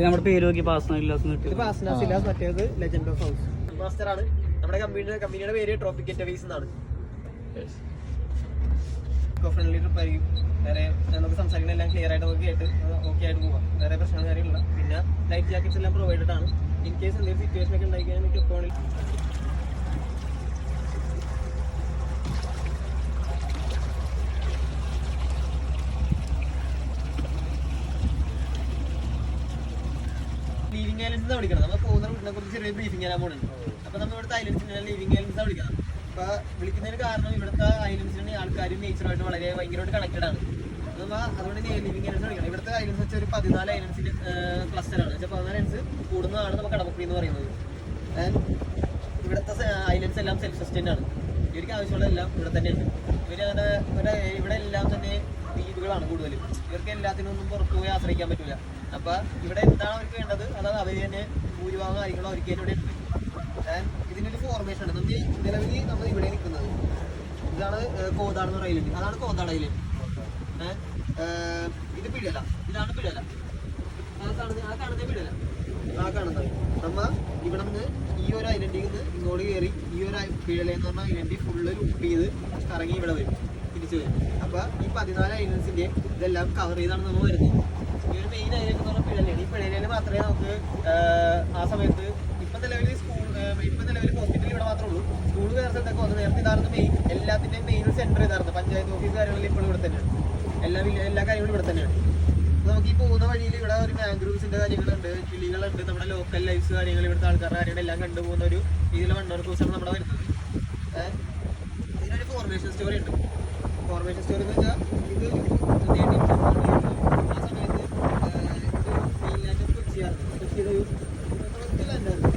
നമ്മുടെ പേര് നോക്കി മറ്റേത് ലെജൻഡ് ഓഫ് ഹൗസ് മാസ്റ്റർ ആണ്. നമ്മുടെ കമ്പനിയുടെ പേര് ട്രോപ്പിക് ഗെറ്റവേസ് എന്നാണ്. ഫ്രണ്ട്ലി ട്രിപ്പ് ആയിരിക്കും. വേറെ നമുക്ക് സംസാരിക്കുന്ന എല്ലാം ക്ലിയർ ആയിട്ട് ഓക്കെ ആയിട്ട് പോവാം. വേറെ പ്രശ്നങ്ങൾ കാര്യമില്ല. പിന്നെ ലൈഫ് ജാക്കറ്റ്സ് എല്ലാം പ്രൊവൈഡഡ് ആണ്. ഇൻ കേസ് എന്തെങ്കിലും സിറ്റുവേഷൻ ഒക്കെ ഉണ്ടായിക്കഴിഞ്ഞാൽ എനിക്ക് എപ്പോഴും ലീവിംഗ് ഐലൻഡ്സ് വിളിക്കണം. നമ്മൾ പോകുന്ന റൂട്ടിനെ കുറിച്ച് ചെറിയ ബ്രീഫിംഗ് തരാൻ പോകുന്നുണ്ട്. അപ്പൊ നമ്മൾ ഇവിടുത്തെ ഐലൻഡ്സിനെ ലീവിംഗ് ഐലൻഡ്സ് വിളിക്കണം. അപ്പൊ വിളിക്കുന്നതിന് കാരണം ഇവിടുത്തെ ഐലൻഡ്സിന് ആൾക്കാരും നേച്ചറുമായിട്ട് ഭയങ്കരമായിട്ട് കണക്റ്റഡ് ആണ്. അതുകൊണ്ട് ലീവിംഗ് ഐലൻഡ്സ് വിളിക്കണം. ഇവിടുത്തെ ഐലൻഡ്സ് വെച്ചാൽ ഒരു 14 ഐലൻഡ്സിന്റെ ക്ലസ്റ്ററാണ്. 14 ഐലൻഡ്സ് കൂടുന്നതാണ് നമുക്ക് കടമക്കുടി എന്ന് പറയുന്നത്. ഇവിടുത്തെ ഐലൻഡ്സ് എല്ലാം സെൽഫ് സസ്റ്റൈൻഡ് ആണ്. ഇവർക്ക് ആവശ്യമുള്ള എല്ലാം ഇവിടെ തന്നെ ഉണ്ട്. ഇവിടെ എല്ലാം തന്നെ ദ്വീപുകളാണ് കൂടുതലും. ഇവർക്ക് എല്ലാത്തിനും ഒന്നും പുറത്തു പോയി ആശ്രയിക്കാൻ പറ്റില്ല. അപ്പൊ ഇവിടെ എന്താണ് അവർക്ക് വേണ്ടത് അതായത് അവർ തന്നെ ഭൂരിഭാഗം കാര്യങ്ങളും അവർക്ക് തന്നെ ഇവിടെ ഉണ്ട്. ഇതിനൊരു ഫോർമേഷൻ ആണ്. നിലവിൽ നമ്മൾ ഇവിടെ നിൽക്കുന്നത് ഇതാണ് കോതാട് എന്ന് പറയുന്നത്. അതാണ് കോതാട് ഐലൻഡ്. ഇത് പിഴല, ഇതാണ് പിഴല. കാണുന്നത് പിഴല. കാണുന്നത് നമ്മ ഇവിടെ നിന്ന് ഈ ഒരു ഐലൻഡിൽ നിന്ന് ഇങ്ങോട്ട് കയറി ഈ ഒരു പിഴല എന്ന് പറഞ്ഞ ഐലൻഡിൽ ഫുള്ള് ലൂപ്പ് ചെയ്ത് കറങ്ങി ഇവിടെ വരും, തിരിച്ചു വരും. അപ്പൊ ഈ 14 ഐലൻഡ്സിന്റെ ഇതെല്ലാം കവർ ചെയ്താണ് നമ്മൾ വരുന്നത്. ഈ ഒരു മെയിൻ ഐലൻഡ് എന്ന് പറഞ്ഞ പിഴലയാണ്. ഈ പിഴലയിൽ മാത്രമേ നമുക്ക് ആ സമയത്ത് ഇപ്പം നിലവിൽ ഹോസ്പിറ്റൽ ഇവിടെ മാത്രമേ ഉള്ളൂ. സ്കൂൾ വേറെ സ്ഥലത്തൊക്കെ വന്നു. നേരത്തെ ഇതായിരുന്നു മെയിൻ, എല്ലാത്തിൻ്റെയും മെയിൻ സെന്റർ ഇതായിരുന്നു. പഞ്ചായത്ത് ഓഫീസ് കാര്യങ്ങളിൽ ഇപ്പോഴും ഇവിടെ തന്നെയാണ്. എല്ലാ കാര്യങ്ങളും ഇവിടെ തന്നെയാണ്. നമുക്ക് ഈ പോകുന്ന വഴിയിൽ ഇവിടെ ഒരു മാംഗ്രൂവ്സിന്റെ കാര്യങ്ങളുണ്ട്, കിളികളുണ്ട്, നമ്മുടെ ലോക്കൽ ലൈഫ്സ് കാര്യങ്ങൾ, ഇവിടുത്തെ ആൾക്കാരുടെ കാര്യങ്ങൾ എല്ലാം കണ്ടുപോകുന്ന ഒരു രീതിയിലുള്ള 1 hour cruise ആണ് നമ്മുടെ വരുന്നത്. ഇതിനൊരു ഫോർമേഷൻ സ്റ്റോറി ഉണ്ട്. ഫോർമേഷൻ സ്റ്റോറി എന്ന് വെച്ചാൽ ഇത് ആ സമയത്ത് മെയിൻലാൻഡ് കൊച്ചിയുടെ ഒരു ലാൻഡാണ്.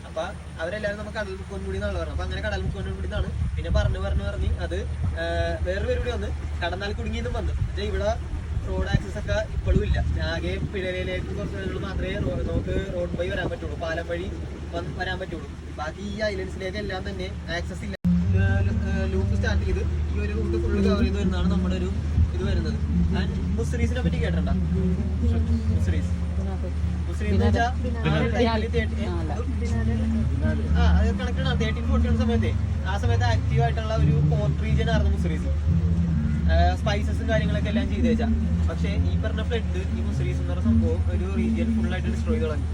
അപ്പൊ അവരെല്ലാവരും നമുക്ക് കടൽ മുക്കോൻമുടി എന്നാണ് പറഞ്ഞത്. അപ്പൊ അങ്ങനെ കടൽ മുക്കോൻമുടി എന്നാണ്. പിന്നെ പറഞ്ഞ് അത് വേറെ പേര് കൂടി വന്ന് കടന്നാൽ കുടുങ്ങിയെന്നും വന്നു. പക്ഷേ ഇവിടെ റോഡ് ആക്സസ് ഒക്കെ ഇപ്പോഴും ഇല്ല. ആകെ പിഴലയിലേക്ക് കുറച്ച് മാത്രമേ നമുക്ക് റോഡ് വഴി വരാൻ പറ്റുള്ളൂ, പാലം വഴി വരാൻ പറ്റുള്ളൂ. ബാക്കി ഈ ഐലൻഡ്സിലേക്ക് എല്ലാം തന്നെ ആക്സസ് ഇല്ല. ലൂപ്പ് സ്റ്റാർട്ട് ചെയ്ത് ഈ ഒരു റൂട്ട് ഫുള്ള് കവർ ചെയ്ത് വരുന്നതാണ് നമ്മുടെ ഒരു ഇത് വരുന്നത്. ആൻഡ് മുസ്രീസിനെ പറ്റി കേട്ടിട്ടുണ്ടോ? മുസ്രീസ് കണക്കാണ് 13-14 സമയത്തെ ആ സമയത്ത് ആക്റ്റീവ് ആയിട്ടുള്ള ഒരു പോർട്ട് റീജിയൻ ആയിരുന്നു മുസ്രീസ്. സ്പൈസസും കാര്യങ്ങളൊക്കെ എല്ലാം ചെയ്ത് വെച്ചാൽ. പക്ഷേ ഈ പറഞ്ഞ ഫ്ലഡ് ഈ മുസ്രീസ് എന്ന് പറഞ്ഞ സംഭവം ഒരു റീജിയൻ ഫുള്ളായിട്ട് ഡിസ്ട്രോയ് തുടങ്ങി.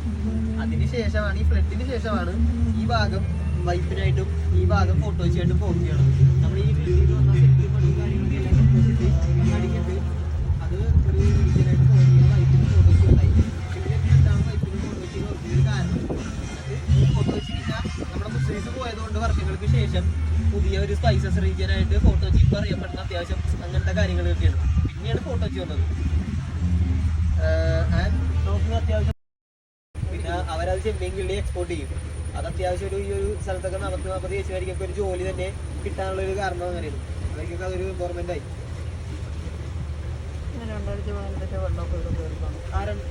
അതിനുശേഷമാണ് ഈ ഫ്ലഡിന് ശേഷമാണ് ഈ ഭാഗം വൈപ്പിനായിട്ടും ഈ ഭാഗം ഫോട്ടോസിയായിട്ടും ഫോം ചെയ്യണം. നമ്മൾ ഈ കാര്യങ്ങളൊക്കെ എല്ലാം അടിക്കട്ട് അത് ഒരു റീജിയനായിട്ട് ഫോം ചെയ്യുന്ന വൈപ്പിന് ഫോട്ടോസ് ഉണ്ടായി. നമ്മുടെ മുസ്ലിംസ് പോയതുകൊണ്ട് വർഷങ്ങൾക്ക് ശേഷം പുതിയ ഒരു സ്പൈസസ് റീജിയൻ ആയിട്ട് ഫോട്ടോജി ഇപ്പൊ അറിയപ്പെടുന്ന അത്യാവശ്യം അങ്ങനത്തെ കാര്യങ്ങളൊക്കെയാണ്. പിന്നെയാണ് ഫോട്ടോജി വന്നത്. നോക്കുന്ന അത്യാവശ്യം പിന്നെ അവരത് ചെമ്മീൻകിള്ളി എക്സ്പോർട്ട് ചെയ്യും. അത് അത്യാവശ്യം ഈ ഒരു സ്ഥലത്തൊക്കെ 40 ദേശീയക്കാർക്കൊക്കെ ഒരു ജോലി തന്നെ കിട്ടാനുള്ള ഒരു കാരണം അങ്ങനെയാണ്. അതൊക്കെ അതൊരു ഗവൺമെന്റ് ആയി. ആരാണ്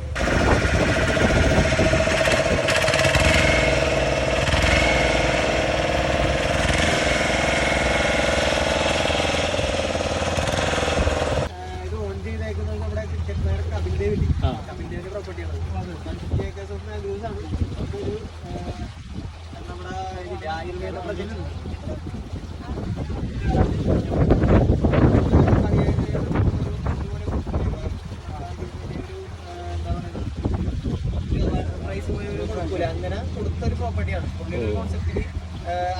കപിലിന്റെ പ്രോപ്പർട്ടിയാണ്. 150 acres ഓഫ് മാംഗ്രൂവ്സ് ആണ്. നമുക്കൊരു നമ്മുടെ ആയുർവേദ പ്രൊജക്ട് ഉണ്ട്. പ്രൈസ് പോയ ഒരു കൊടുക്കൂല, അങ്ങനെ കൊടുത്തൊരു പ്രോപ്പർട്ടിയാണ്. പുള്ളിയുടെ കോൺസെപ്റ്റിൽ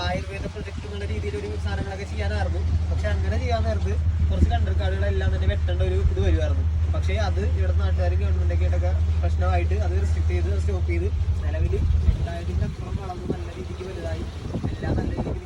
ആയുർവേദ പ്രൊജക്ട് എന്നുള്ള രീതിയിൽ ഒരു സാധനങ്ങളൊക്കെ ചെയ്യാനായിരുന്നു. പക്ഷെ അങ്ങനെ ചെയ്യാൻ നേരത്ത് കുറച്ച് കണ്ടൽക്കാടുകളെല്ലാം തന്നെ വെട്ടേണ്ട ഒരു ഇത് വരുമായിരുന്നു. പക്ഷേ അത് ഇവിടെ നാട്ടുകാരും ഗവൺമെന്റൊക്കെ ആയിട്ടൊക്കെ പ്രശ്നമായിട്ട് അത് റെസ്ട്രിക്ട് ചെയ്ത് സ്റ്റോപ്പ് ചെയ്ത് നിലവിൽ 2000-ന്റെ അപ്പുറം വളർന്ന് നല്ല രീതിക്ക് വലുതായി എല്ലാം നല്ല രീതിക്ക്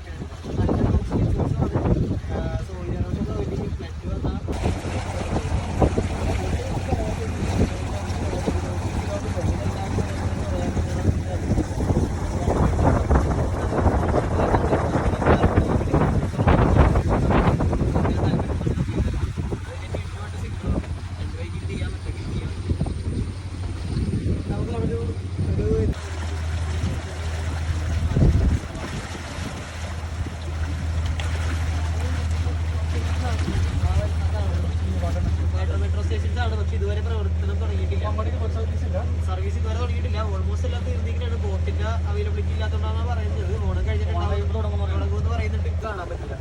സർവീസ് ഇതുവരെ തുടങ്ങിയിട്ടില്ല. ഓൾമോസ്റ്റ് എല്ലാം തീർന്നിരിക്കുകയാണ്. ബോട്ടിന്റെ അവൈലബിലിറ്റി ഇല്ലാത്തതുകൊണ്ടാണ് പറയുന്നത്. ഓണം കഴിഞ്ഞിട്ടുണ്ടാവും തുടങ്ങുമെന്ന് പറയുന്നുണ്ട്. കാണാൻ പറ്റില്ല.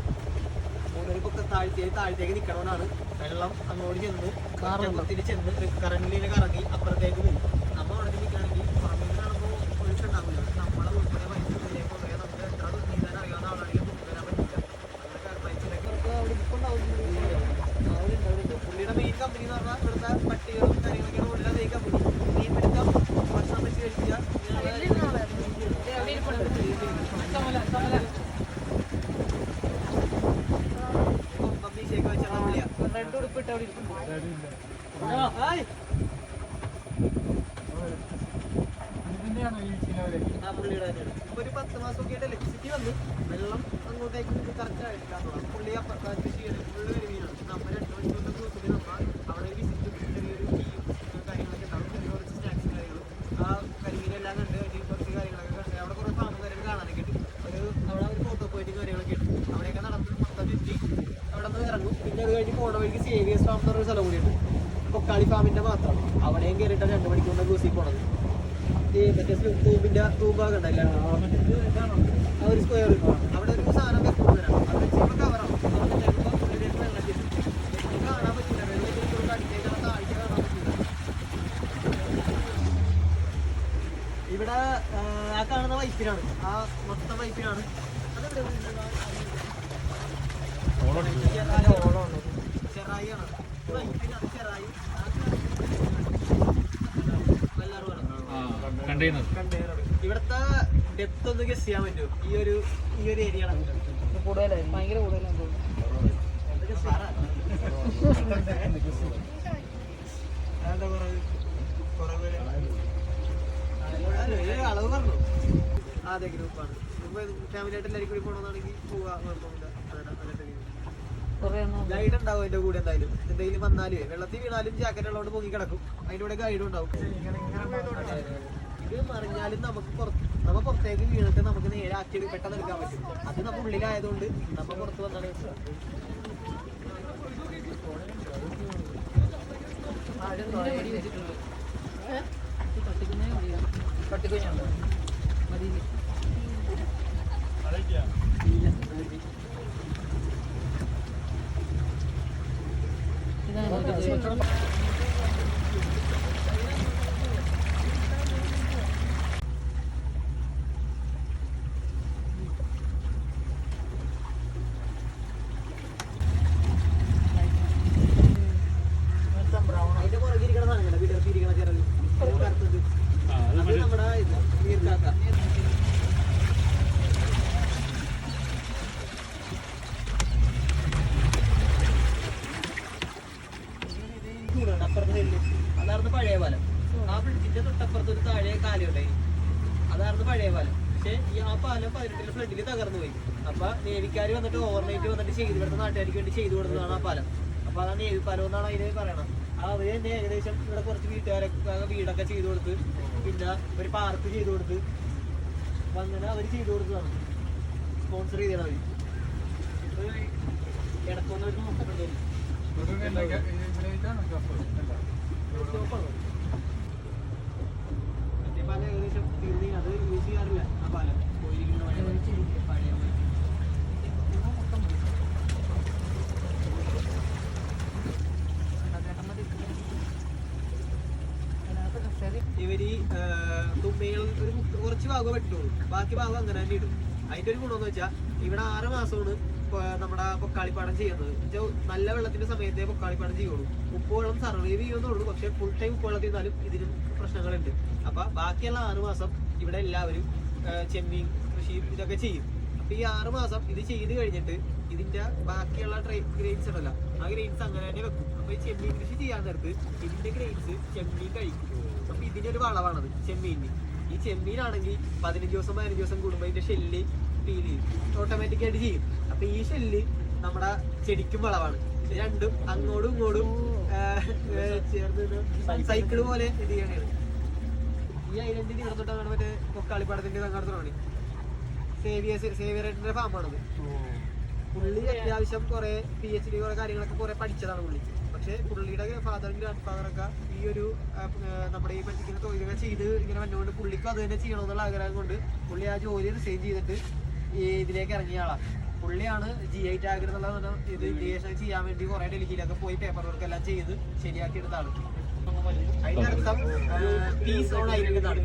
മൂന്നരക്കൊക്കെ താഴത്തേക്ക് നിൽക്കണമെന്നാണ്. വെള്ളം അങ്ങോട്ട് ചെന്ന് കാറത്തിൽ ചെന്ന് കറണ്ടിലിനെ കറങ്ങി അപ്പുറത്തേക്ക് പോകും. നമ്മൾ അവിടെ നിൽക്കുകയാണെങ്കിൽ പുറമേ കാണുമ്പോൾ ഒഴുക്കുണ്ടാവില്ല. നമ്മളെ ഉൾപ്പെടെ വൈദ്യുതിയിലേക്ക് കുറേ നമുക്ക് എത്ര നീന്താൻ അറിയാവുന്ന ആളാണെങ്കിൽ കൊണ്ടുവരാൻ പറ്റില്ല. അങ്ങനെ മനുഷ്യരൊക്കെ അവിടെ ഇരിപ്പുണ്ടാവും. പുള്ളിയുടെ മെയിൻ കമ്പനി എന്ന് പറഞ്ഞാൽ ഇവിടുത്തെ പട്ടികളും കാര്യങ്ങളൊക്കെയാണ് പുള്ളിയുടെ മെയിൻ കമ്പനി. മീൻ പിടുത്തം, ഭക്ഷണം വെച്ച് കഴിക്കുക. പുള്ളിയുടെ തന്നെയാണ്. ഇപ്പൊ ഒരു 10 മാസമൊക്കെ ആയിട്ട് ഇലക്ട്രിസിറ്റി വന്നു. വെള്ളം അങ്ങോട്ടേക്ക് കറക്റ്റ് ആയിട്ടില്ല. പുള്ളി കൃഷി ചെയ്യണം. ഫുള്ള് കരിമീനാണ്. നമ്മൾ 2 മണിക്കൂറിന്റെ ദിവസത്തിൽ നമ്മൾ അവിടെ വിസിറ്റ് ചെറിയൊരു ടീയും കാര്യങ്ങളൊക്കെ ഉണ്ടാവും. ചെറിയ കുറച്ച് സ്നാക്സും കാര്യങ്ങളും. ആ കരിമീനെല്ലാം കണ്ട് അതിന് കുറച്ച് കാര്യങ്ങളൊക്കെ കണ്ട് അവിടെ കുറേ ഫാമും കാര്യങ്ങൾ കാണാനൊക്കെ ഉണ്ട്. അവിടെ ഒരു ഫോട്ടോ പോയിന്റും കാര്യങ്ങളൊക്കെ ഉണ്ട്. അവിടെയൊക്കെ നടന്ന് മൊത്തം ചുറ്റി അവിടെ നിന്ന് ഇറങ്ങും. പിന്നെ അത് കഴിഞ്ഞ് പോണ വഴിക്ക് സേവിയേഴ്സ് ഫാം എന്ന് പറഞ്ഞൊരു സ്ഥലം കൂടിയുണ്ട്. പൊക്കാളി ഫാമിന്റെ മാത്രമാണ്. അവിടെയും കയറിയിട്ടാണ് 2 മണിക്കൂറിന്റെ ദിവസത്തിൽ പോണത്. മറ്റേ തൂമ്പാകണ്ട ആ ഒരു സ്ക്വയർ അവിടെ ഒരു സാധനം വെക്കുന്നവരാണ്. അത് വെച്ചപ്പോൾ കവറാണ്. ഉള്ളിലേക്ക് വെള്ളം ചെല്ലും. കാണാൻ പറ്റില്ല. വെള്ളം അടിച്ചേക്കാണ് താഴ്ച കാണാൻ പറ്റില്ല. ഇവിടെ ആ കാണുന്ന വൈപ്പിനാണ്. ആ മൊത്തം വൈപ്പിനാണ്. ചെറായിയാണ്. വൈപ്പിനാണ് ചെറായി. ഇവിടുത്തെ ഡെപ്ത് ഒന്ന് ഗസ് ചെയ്യാൻ പറ്റുമോ? ഈ ഒരു ഏരിയ കൂടുതലായി ഭയങ്കര കൂടുതലാണ്. അളവ് പറഞ്ഞു. അതെ ഗ്രൂപ്പാണ്. ഫാമിലി ആയിട്ട് എല്ലാവരും കൂടി പോകണമെന്നാണെങ്കിൽ പോവാ, കുഴപ്പമില്ല. ഗൈഡ് ഉണ്ടാവും എന്റെ കൂടെ. എന്തെങ്കിലും വന്നാലും വെള്ളത്തിൽ വീണാലും ജാക്കറ്റ് ഉള്ളതുകൊണ്ട് പൊങ്ങി കിടക്കും. അതിന്റെ കൂടെ ഗൈഡും ഉണ്ടാവും. ഇത് മറിഞ്ഞാലും നമ്മ പുറത്തേക്ക് വീണിട്ട് നമുക്ക് നേരെ ആക്കി പെട്ടെന്ന് എടുക്കാൻ പറ്റും. അത് നമ്മ ഉള്ളിലായതുകൊണ്ട് നമ്മ പുറത്ത് വന്നാണ് അതിന്റെ പുറകിരിക്കണ സാധനം വിടർത്തിരിക്കണ ചിറക് കറുത്തത് അത് നമ്മുടെ നീർക്കാക്ക. അപ്പുറത്തെ നെല്ല് അതായിരുന്നു പഴയ പാലം. ആ ബ്രിഡ്ജിന്റെ തൊട്ടപ്പുറത്ത് ഒരു താഴെ കാലുണ്ടായി. അതായിരുന്നു പഴയ പാലം. പക്ഷെ ഈ ആ പാലം 18 ഫ്ലഡിൽ തകർന്നു പോയി. അപ്പൊ നേവിക്കാർ വന്നിട്ട് ഓവർനൈറ്റ് വന്നിട്ട് ഇവിടുത്തെ നാട്ടുകാർക്ക് വേണ്ടി ചെയ്തു കൊടുത്തതാണ് ആ പാലം. അപ്പൊ അതാണ് നേവി പാലം എന്നാണ് അതിന് പറയണം. അവര് തന്നെ ഏകദേശം ഇവിടെ കുറച്ച് വീട്ടുകാരൊക്കെ വീടൊക്കെ ചെയ്തു കൊടുത്ത്, പിന്നെ ഒരു പാർക്ക് ചെയ്തു കൊടുത്ത്, അങ്ങനെ അവർ ചെയ്തു കൊടുത്തതാണ്. സ്പോൺസർ ചെയ്താണ് അവര്. ഇടക്കൊന്നും അവർ നോക്കുന്നുണ്ട്. മറ്റേ പാലം ഏകദേശം തീർന്നി. അത് യൂസ് ചെയ്യാറില്ല. ആ പാലം പോയിരിക്കുന്ന പഴയ ഇവര് തുമ്മികൾ ഒരു കുറച്ച് ഭാഗം വെട്ടുള്ളൂ. ബാക്കി ഭാഗം അങ്ങനെ തന്നെ ഇടും. അതിന്റെ ഒരു ഗുണമെന്ന് വെച്ചാൽ ഇവിടെ 6 മാസമാണ് നമ്മുടെ പൊക്കാളിപ്പാടം ചെയ്യുന്നത്. നല്ല വെള്ളത്തിന്റെ സമയത്തേ പൊക്കാളിപ്പാടം ചെയ്യുള്ളൂ. ഉപ്പുവെള്ളം സർവൈവ് ചെയ്യുന്നുള്ളൂ. പക്ഷെ ഫുൾ ടൈം ഉപ്പുവെള്ളത്തിൽ നിന്നാലും ഇതിനും പ്രശ്നങ്ങളുണ്ട്. അപ്പൊ ബാക്കിയുള്ള 6 മാസം ഇവിടെ എല്ലാവരും ചെമ്മീൻ കൃഷി ഇതൊക്കെ ചെയ്യും. അപ്പൊ ഈ 6 മാസം ഇത് ചെയ്ത് കഴിഞ്ഞിട്ട് ഇതിന്റെ ബാക്കിയുള്ള ഗ്രെയിൻസ് ഉണ്ടല്ലോ, ആ ഗ്രെയിൻസ് അങ്ങനെ തന്നെ വെക്കും. അപ്പൊ ഈ ചെമ്മീൻ കൃഷി ചെയ്യാൻ നേരത്ത് ഇതിന്റെ ഗ്രെയിൻസ് ചെമ്മീൻ കഴിക്കും. അപ്പൊ ഇതിന്റെ ഒരു വളവാണത് ചെമ്മീനിന്. ഈ ചെമ്മീനാണെങ്കിൽ 15 ദിവസം 15 ദിവസം കൂടുമ്പോൾ ഇതിന്റെ ഷെല്ല് ഫീൽ ചെയ്യും, ഓട്ടോമാറ്റിക് ആയിട്ട് ചെയ്യും. അപ്പൊ ഈ ഷെല്ല് നമ്മുടെ ചെടിക്കും വളവാണ്. രണ്ടും അങ്ങോട്ടും ഇങ്ങോട്ടും ചേർന്ന് സൈക്കിള് പോലെ ഇത് ചെയ്യണതാണ്. ഈ ഐലൻഡിൽ ഇടത്തോട്ടാണ് മറ്റേ പൊക്കാളിപ്പാടത്തിന്റെ തങ്ങാടത്തോണി സേവിയറിന്റെ ഫാമാണത്. പുള്ളി അത്യാവശ്യം കുറെ PhD കുറെ കാര്യങ്ങളൊക്കെ കുറെ പഠിച്ചതാണ് പുള്ളി. പക്ഷെ പക്ഷെ പുള്ളിയുടെ ഫാദറും ഗ്രാൻഡ് ഫാദറൊക്കെ ഈ ഒരു നമ്മുടെ ഈ പറ്റിക്കുന്ന തൊഴിലൊക്കെ ചെയ്ത് ഇങ്ങനെ വന്നുകൊണ്ട് പുള്ളിക്കും അത് തന്നെ ചെയ്യണമെന്നുള്ള ആഗ്രഹം കൊണ്ട് പുള്ളി ആ ജോലി റിസൈൻ ചെയ്തിട്ട് ഈ ഇതിലേക്ക് ഇറങ്ങിയ ആളാണ്. പുള്ളിയാണ് GI ടാഗ് എന്നുള്ള ഇത് ഇന്ത്യൻ ചെയ്യാൻ വേണ്ടി കുറെ ഡൽഹിയിലൊക്കെ പോയി പേപ്പർ വർക്ക് എല്ലാം ചെയ്ത് ശരിയാക്കി എടുത്ത ആള്. അതിന്റെ അർത്ഥം പീസ് ഓൺ ഐലൻഡ് എന്നാണ്.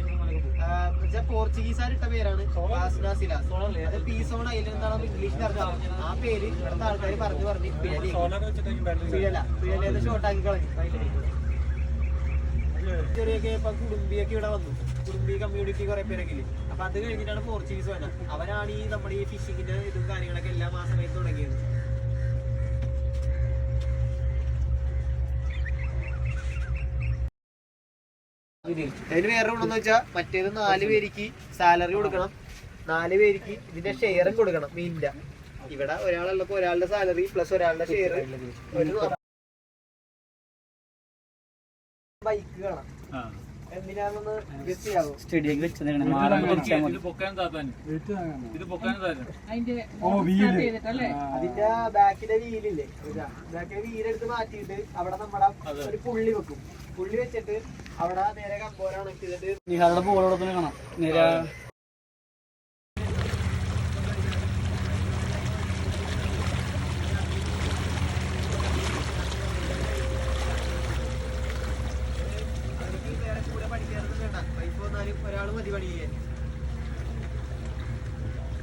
പോർച്ചുഗീസുകാരിട്ട പേരാണ് അത് പീസ് ഓൺ ഐലൻഡ് എന്നാണ് ഇംഗ്ലീഷിൽ അർത്ഥം. ആ പേര് ഇവിടുത്തെ ആൾക്കാർ പറഞ്ഞ് പിഴല ഷോർട്ടാക്കി കളഞ്ഞു. ചെറിയൊക്കെ ഇപ്പൊ കുടുംബിയൊക്കെ ഇവിടെ വന്നു. കുടുംബി കമ്മ്യൂണിറ്റി കുറെ പേരൊക്കെ ഇല്ലേ. അപ്പൊ അത് കഴിഞ്ഞിട്ടാണ് പോർച്ചുഗീസ് വന്നത്. അവരാണ് ഈ നമ്മുടെ ഈ ഫിഷിങ്ങിന്റെ ഇതും കാര്യങ്ങളൊക്കെ എല്ലാം ആ സമയത്ത് തുടങ്ങിയത്. അതിന് വേറെ ഗുണമെന്ന് വെച്ചാൽ മറ്റേത് 4 പേർക്ക് സാലറി കൊടുക്കണം, 4 പേർക്ക് ഇതിന്റെ ഷെയറും കൊടുക്കണം മീനിന്റെ. ഇവിടെ ഒരാളുള്ളപ്പോ ഒരാളുടെ സാലറി പ്ലസ് ഒരാളുടെ ഷെയർ. ഒരു ബൈക്ക് കാണാം. എന്തിനാണെന്ന് ഗസ്റ്റ് ചെയ്യാവോ? അതിന്റെ ബാക്കിലെ വീലില്ലേ, ബാക്കിലെ വീലെടുത്ത് മാറ്റിയിട്ട് അവിടെ നമ്മുടെ ഒരു പുള്ളി വെക്കും. പുള്ളി വെച്ചിട്ട് അവിടെ നേരെ കമ്പോലാണ് ചെയ്തിട്ട് നിങ്ങളുടെ ബോളോടൊപ്പം കാണാം. നേരെ ഒരാള് മതി പണി ചെയ്യാൻ.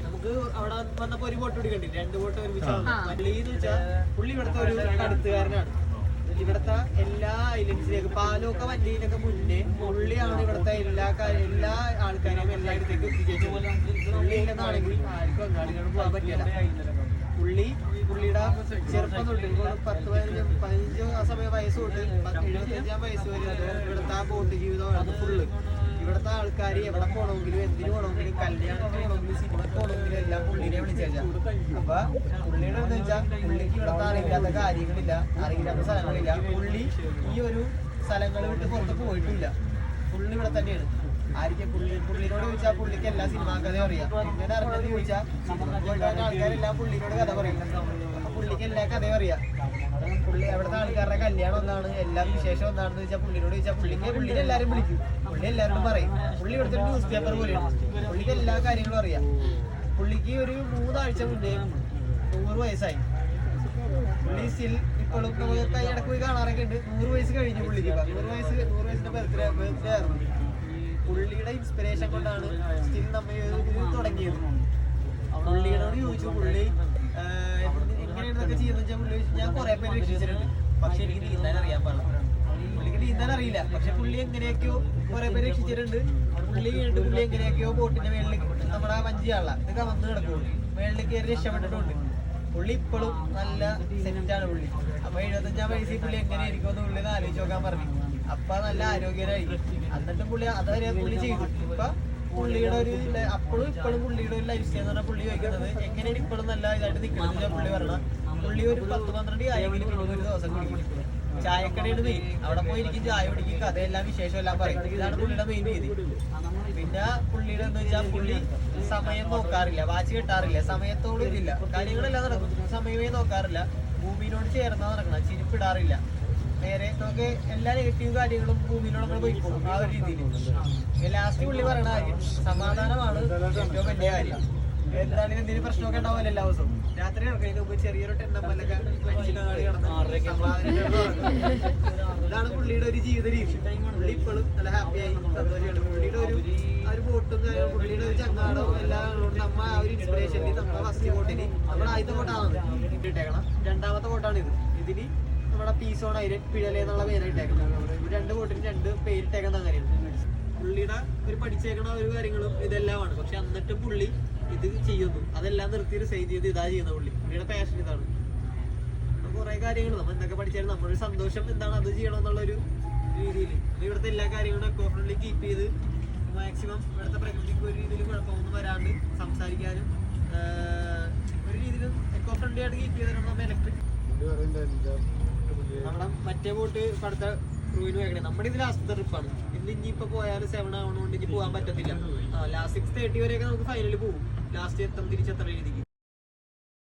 നമുക്ക് അവിടെ വന്നപ്പോ ഒരു ബോട്ട് പിടിക്കണ്ടില്ല, 2 ബോട്ട് ഒരുമിച്ച്. മല്ലിന്ന് വെച്ചാൽ പുള്ളി ഇവിടുത്തെ ഒരു കടുത്തുകാരനാണ്. ഇവിടുത്തെ എല്ലാ ഐലൻഡ്സിലേക്കും പാലൊക്കെ വണ്ടിയിലൊക്കെ മുന്നേ പുള്ളിയാണ് ഇവിടുത്തെ എല്ലാ ആൾക്കാരെയും എല്ലായിടത്തേക്കും എത്തിച്ചു. പുള്ളി ഇല്ലെന്നാണെങ്കിൽ ആർക്കും അങ്ങാടികളും പോകാൻ പറ്റില്ല. പുള്ളിയുടെ ചെറുപ്പം തൊട്ട് 10-15 ആ സമയം വയസ്സ് തൊട്ട് 75 വയസ്സ് വരെ ഇവിടുത്തെ ആ ബോട്ട് ജീവിതമാണ് ഫുള്ള്. ഇവിടുത്തെ ആൾക്കാർ എവിടെ പോകണമെങ്കിലും എന്തിനു പോകണമെങ്കിലും കല്യാണത്തിന് പോകണമെങ്കിലും സിനിമക്ക് പോകണമെങ്കിലും എല്ലാം പുള്ളിനെ വിളിച്ചേച്ചാ. അപ്പൊ പുള്ളിയുടെ എന്ന് വെച്ചാൽ പുള്ളിക്ക് ഇവിടുത്തെ അറിയില്ലാത്ത കാര്യങ്ങളില്ല, അറിയില്ലാത്ത സ്ഥലങ്ങളില്ല. പുള്ളി ഈ ഒരു സ്ഥലങ്ങൾ വിട്ട് പുറത്ത് പോയിട്ടില്ല. പുള്ളി ഇവിടെ തന്നെയാണ്. ആയിരിക്കും പുള്ളിനോട് ചോദിച്ചാൽ പുള്ളിക്ക് എല്ലാ സിനിമാ കഥയും അറിയാം. ഇങ്ങനെ അറിഞ്ഞത് ചോദിച്ചാൽ ആൾക്കാരെല്ലാം പുള്ളിനോട് കഥ പറയും. അപ്പൊ പുള്ളിക്ക് എല്ലാ കഥയും അറിയാം. പുള്ളി അവിടുത്തെ ആൾക്കാരുടെ കല്യാണം ഒന്നാണ്, എല്ലാ വിശേഷം ഒന്നാണെന്ന് വെച്ചാൽ പുള്ളിനോട് ചോദിച്ചാൽ പുള്ളിനെ എല്ലാവരും വിളിക്കും. പുള്ളി എല്ലാവരോടും പറയും. പുള്ളി ഇവിടുത്തെ ന്യൂസ് പേപ്പർ പോലെയാണ്. പുള്ളിക്ക് എല്ലാ കാര്യങ്ങളും അറിയാം. പുള്ളിക്ക് ഒരു 3 ആഴ്ച മുന്നേ 100 വയസ്സായി. പുള്ളി സ്റ്റിൽ ഇപ്പോഴും നമുക്ക് ഇടയ്ക്ക് പോയി കാണാറൊക്കെ ഉണ്ട്. 100 വയസ്സ് കഴിഞ്ഞു പുള്ളിക്ക്. 100 വയസ്സിന്റെ ബർത്ത്ഡേ ആയിരുന്നു. പുള്ളിയുടെ ഇൻസ്പിറേഷൻ കൊണ്ടാണ് സ്റ്റിൽ നമ്മൾ ഇത് തുടങ്ങിയത്. പുള്ളിയോട് ചോദിച്ചു പുള്ളി എങ്ങനെയാണെന്നൊക്കെ ചെയ്യുന്ന വെച്ചാൽ പുള്ളി ഞാൻ കുറെ പേര് രക്ഷിച്ചിട്ടുണ്ട്, പക്ഷെ എനിക്ക് നീന്താൻ അറിയാൻ പാടില്ല. പുള്ളിക്ക് നീന്താൻ അറിയില്ല, പക്ഷെ പുള്ളി എങ്ങനെയൊക്കെയോ കുറെ പേര് രക്ഷിച്ചിട്ടുണ്ട്. പുള്ളി എങ്ങനെയൊക്കെയോ ബോട്ടിന്റെ മേളിൽ നമ്മുടെ വഞ്ചിയാള ഇതൊക്കെ വന്ന് കിടക്കുള്ളൂ, മേളിൽ കയറി രക്ഷപ്പെട്ടിട്ടുണ്ട്. പുള്ളി ഇപ്പോഴും നല്ല സെറ്റാണ് പുള്ളി. അപ്പൊ 75 വയസ്സിൽ പുള്ളി എങ്ങനെയായിരിക്കും എന്ന് പുള്ളി ആലോചിച്ച് നോക്കാൻ പറഞ്ഞു. അപ്പൊ നല്ല ആരോഗ്യരായി. എന്നിട്ടും പുള്ളി അതുവരെ പുള്ളി ചെയ്തു. ഇപ്പൊ പുള്ളിയുടെ ഒരു ഇപ്പോഴും പുള്ളിയുടെ ഒരു ലൈഫ് സ്റ്റൈൽ എന്ന് പറഞ്ഞാൽ പുള്ളി ചോദിക്കുന്നത് എങ്ങനെയാണ് ഇപ്പോഴും നല്ല ഇതായിട്ട് നിൽക്കുന്നത്. പുള്ളി പറഞ്ഞാൽ പുള്ളി ഒരു 10-12 ആയെങ്കിലും ഒരു ദിവസം കുടിക്കും. ചായക്കടയാണ് മെയിൻ. അവിടെ പോയി ഇരിക്കും, ചായ കുടിക്കും, കഥയെല്ലാം വിശേഷം എല്ലാം പറയും. ഇതാണ് പുള്ളിയുടെ മെയിൻ രീതി. പിന്നെ പുള്ളിയുടെ എന്ന് വെച്ചാൽ പുള്ളി സമയം നോക്കാറില്ല, വാച്ച് കിട്ടാറില്ല, സമയത്തോടും ഇതില്ല, കാര്യങ്ങളെല്ലാം നടക്കും. സമയമേ നോക്കാറില്ല, ഭൂമിയിലോട് ചേർന്നാ നടക്കണം, ചിരിപ്പിടാറില്ല. നേരെ നമുക്ക് എല്ലാ നെഗറ്റീവ് കാര്യങ്ങളും ഭൂമിയിലൂടെ നമ്മൾ പോയിപ്പോകും. ആ ഒരു രീതിയിൽ ലാസ്റ്റ് പുള്ളി പറയണ കാര്യം സമാധാനമാണ് ഏറ്റവും വലിയ കാര്യം. എന്താണെങ്കിലും എന്തെങ്കിലും പ്രശ്നമൊക്കെ ഉണ്ടാവില്ല എല്ലാ ദിവസവും. രാത്രി കിടക്കുന്നതിന് മുമ്പ് ചെറിയൊരു ടെണ്ണമ്പലൊക്കെ മനുഷ്യനാടി ഇതാണ് പുള്ളിയുടെ ഒരു ജീവിത രീതി. പുള്ളി ഇപ്പോഴും നല്ല ഹാപ്പിയായി സന്തോഷമാണ്. പുള്ളിയുടെ ഒരു ബോട്ടും പുള്ളിയുടെ ഒരു ചങ്ങാടവും എല്ലാം നമ്മ ആ ഒരു ഇൻസ്പിറേഷനിൽ നമ്മുടെ ഫസ്റ്റ് ബോട്ടിന് നമ്മുടെ ആദ്യത്തെ ബോട്ടാണ് ഇട്ടേക്കണം. 2ാമത്തെ ബോട്ടാണ് ഇത്. ഇതിന് നമ്മുടെ പീസ് ഓൺ ഐലൻഡ് പിഴല എന്നുള്ള പേരായിട്ടേക്കണം. 2 ബോട്ടിന് 2 പേരിട്ടേക്കുന്ന അങ്ങനെയാണ്. പുള്ളിയുടെ ഒരു പഠിച്ചേക്കണ ഒരു കാര്യങ്ങളും ഇതെല്ലാമാണ്. പക്ഷെ എന്നിട്ടും പുള്ളി ഇത് ചെയ്യുന്നു. അതെല്ലാം നിർത്തി റിസൈൻ ചെയ്ത് ഇതാ ചെയ്യുന്ന പുള്ളിയുടെ പാഷൻ ഇതാണ്. കുറെ കാര്യങ്ങൾ നമ്മൾ എന്തൊക്കെ പഠിച്ചാലും നമ്മുടെ ഒരു സന്തോഷം എന്താണ് അത് ചെയ്യണമെന്നുള്ളൊരു രീതിയിൽ ഇവിടുത്തെ എല്ലാ കാര്യങ്ങളും എക്കോ ഫ്രണ്ട്ലി കീപ്പ് ചെയ്ത് മാക്സിമം ഇവിടുത്തെ പ്രകൃതിക്ക് ഒരു രീതിയിൽ കുഴപ്പമൊന്നും വരാണ്ട് സംസാരിക്കാനും ഒരു രീതിയിലും എക്കോ ഫ്രണ്ട്ലി ആയിട്ട് കീപ്പ് ചെയ്തിട്ടുണ്ട്. നമ്മൾ ഇലക്ട്രിക് നമ്മുടെ മറ്റേ ബോട്ട് അടുത്ത ക്രൂവിന് വേഗം നമ്മുടെ ഇത് ലാസ്റ്റത്തെ ട്രിപ്പാണ്. ഇനിയിപ്പോ പോയാലും 7 ആവണോണ്ട് ഇനി പോകാൻ പറ്റത്തില്ല. ലാസ്റ്റ് 6:30 വരെയൊക്കെ നമുക്ക് ഫൈനലിൽ പോകും. ലാസ്റ്റ് തിരിച്ചെത്തുന്ന രീതിക്ക്